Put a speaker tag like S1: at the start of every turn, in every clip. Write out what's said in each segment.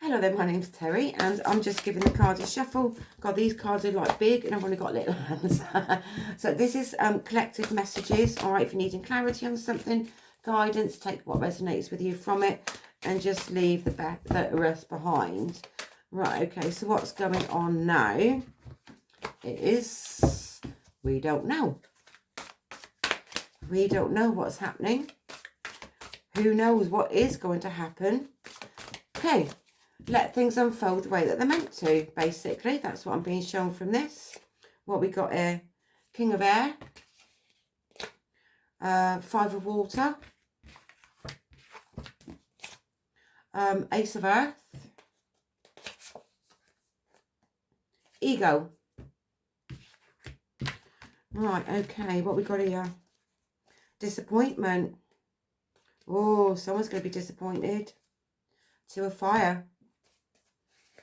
S1: Hello there, my name's Terry and I'm just giving the cards a shuffle. God, these cards are like big and I've only got little hands. So this is collective messages. All right, if you're needing clarity on something, guidance, take what resonates with you from it and just leave the rest behind. Right, okay, so what's going on now is we don't know. We don't know what's happening. Who knows what is going to happen? Okay. Let things unfold the way that they're meant to, basically. That's what I'm being shown from this. What we got here? King of Air. Five of Water. Ace of Earth. Ego. Right, okay. What we got here? Disappointment. Oh, someone's going to be disappointed. Two of Fire.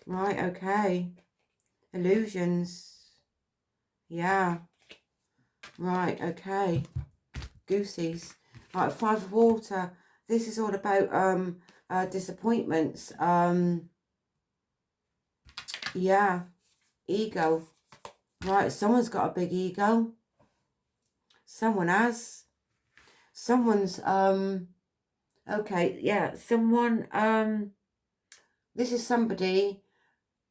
S1: Right, okay. Illusions. Yeah. Right, okay. Goosies. Right, Five of Water. This is all about disappointments. Yeah. Ego. Right, someone's got a big ego. Someone has. Someone's okay, yeah, someone this is somebody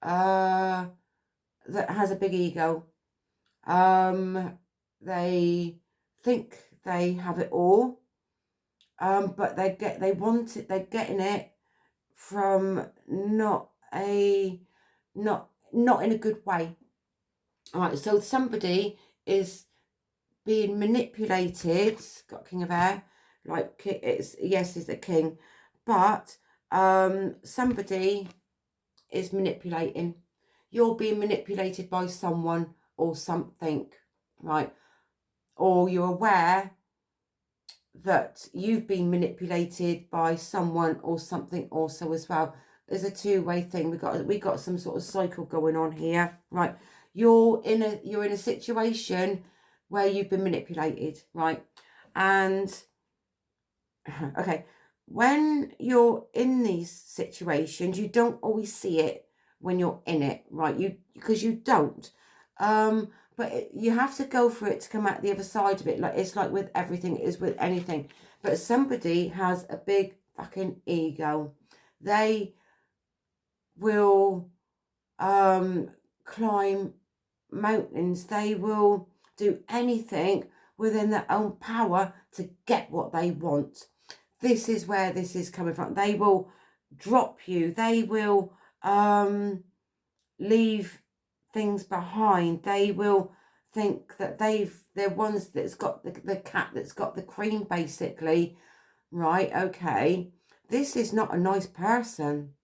S1: that has a big ego. They think they have it all, but they're getting it from not in a good way. All right, so somebody is being manipulated. Got King of Air, like it's a king, but somebody is manipulating. You're being manipulated by someone or something, right? Or you're aware that you've been manipulated by someone or something also as well. There's a two-way thing. We got some sort of cycle going on here, right? You're in a situation where you've been manipulated, right? And okay, when you're in these situations, you don't always see it when you're in it, right? Because you don't. But you have to go for it to come out the other side of it. Like it's like with everything, it is with anything. But somebody has a big fucking ego. They will climb mountains. They will do anything within their own power to get what they want. This is where this is coming from. They will drop you. They will leave things behind. They will think that they're ones that's got the cat that's got the cream, basically. Right, okay. This is not a nice person.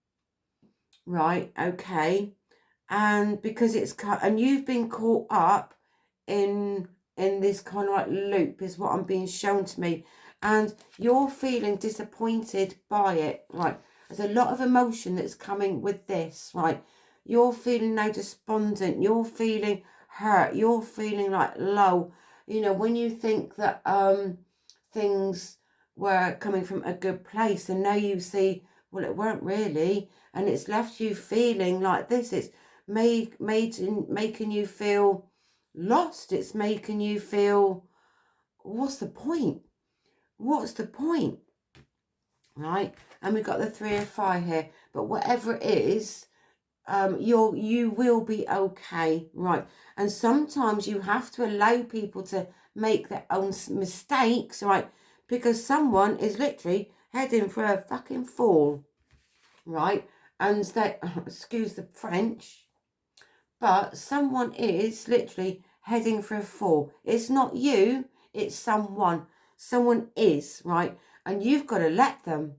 S1: Right, okay. And because and you've been caught up in this kind of like loop is what I'm being shown to me, and you're feeling disappointed by it, right? There's a lot of emotion that's coming with this, right? You're feeling now despondent, you're feeling hurt, you're feeling like low, you know, when you think that things were coming from a good place and now you see, well, it weren't really, and it's left you feeling like this. It's making you feel lost. It's making you feel, what's the point? What's the point? Right? And we've got the Three of Fire here. But whatever it is, you will be okay, right? And sometimes you have to allow people to make their own mistakes, right? Because someone is literally heading for a fucking fall, right? And they, excuse the French, but someone is literally heading for a fall. It's not you, it's someone. Someone is, right? And you've got to let them.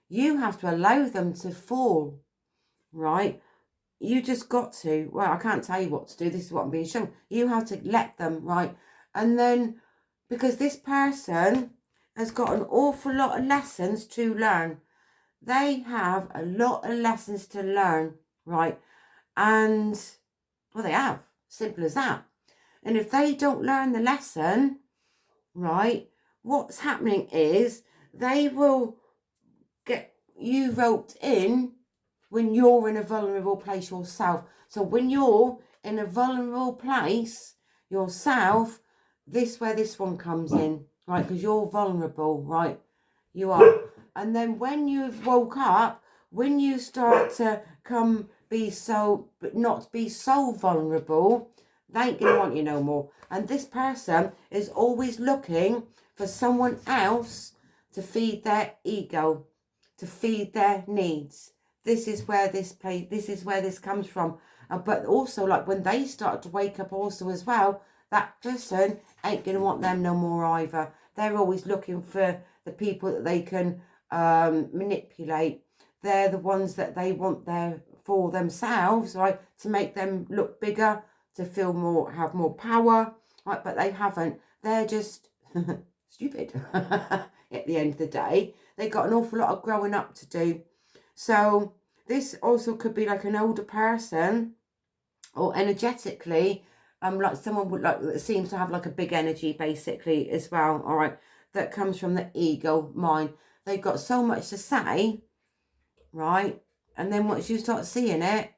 S1: You have to allow them to fall, right? You just got to. Well, I can't tell you what to do. This is what I'm being shown. You have to let them, right? And then, because this person has got an awful lot of lessons to learn. They have a lot of lessons to learn, right? And well, they have. Simple as that. And if they don't learn the lesson, right, what's happening is they will get you roped in when you're in a vulnerable place yourself. So when you're in a vulnerable place yourself, this where this one comes in, right? Because you're vulnerable, right? You are. And then when you've woke up, when you start to but not be so vulnerable, they ain't gonna want you no more. And this person is always looking for someone else to feed their ego, to feed their needs. This is where this comes from. But also, like, when they start to wake up also as well, that person ain't gonna want them no more either. They're always looking for the people that they can manipulate. They're the ones that they want there for themselves, right? To make them look bigger, to feel more, have more power, right? But they haven't. They're just stupid at the end of the day. They got an awful lot of growing up to do. So this also could be like an older person, or energetically, like someone would like that seems to have like a big energy basically as well. All right, that comes from the ego mind. They've got so much to say, right? And then once you start seeing it,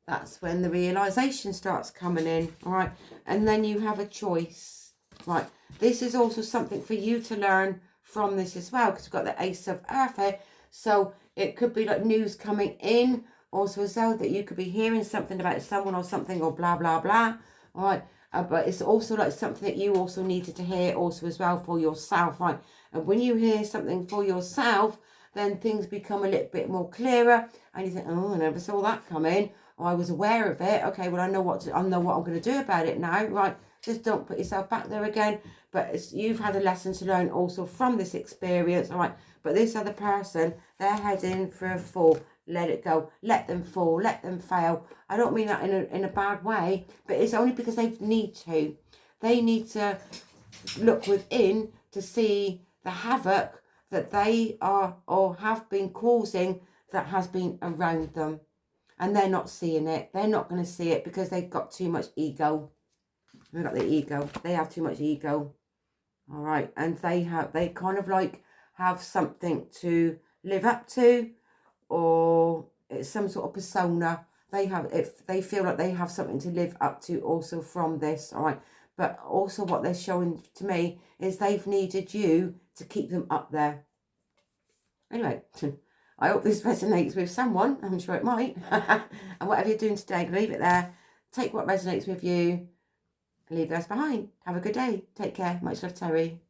S1: that's when the realization starts coming in. All right, and then you have a choice, right? This is also something for you to learn from this as well, because we've got the Ace of Earth here. So it could be like news coming in also as well, that you could be hearing something about someone or something, or blah blah blah. All right, but it's also like something that you also needed to hear also as well for yourself, right? And when you hear something for yourself, then things become a little bit more clearer, and you think, oh, I never saw that coming. Or I was aware of it. Okay, well, I know what I'm going to do about it now, right? Just don't put yourself back there again. But you've had a lesson to learn also from this experience, all right? But this other person, they're heading for a fall. Let it go. Let them fall. Let them fail. I don't mean that in a bad way, but it's only because they need to. They need to look within to see the havoc that they are or have been causing that has been around them. And they're not seeing it. They're not going to see it because they've got too much ego. They've got the ego. They have too much ego. All right. And they kind of like have something to live up to, or it's some sort of persona. If they feel like they have something to live up to also from this. All right. But also what they're showing to me is they've needed you to keep them up there. Anyway, I hope this resonates with someone. I'm sure it might. And whatever you're doing today, leave it there. Take what resonates with you. Leave the rest behind. Have a good day. Take care. Much love, Terry.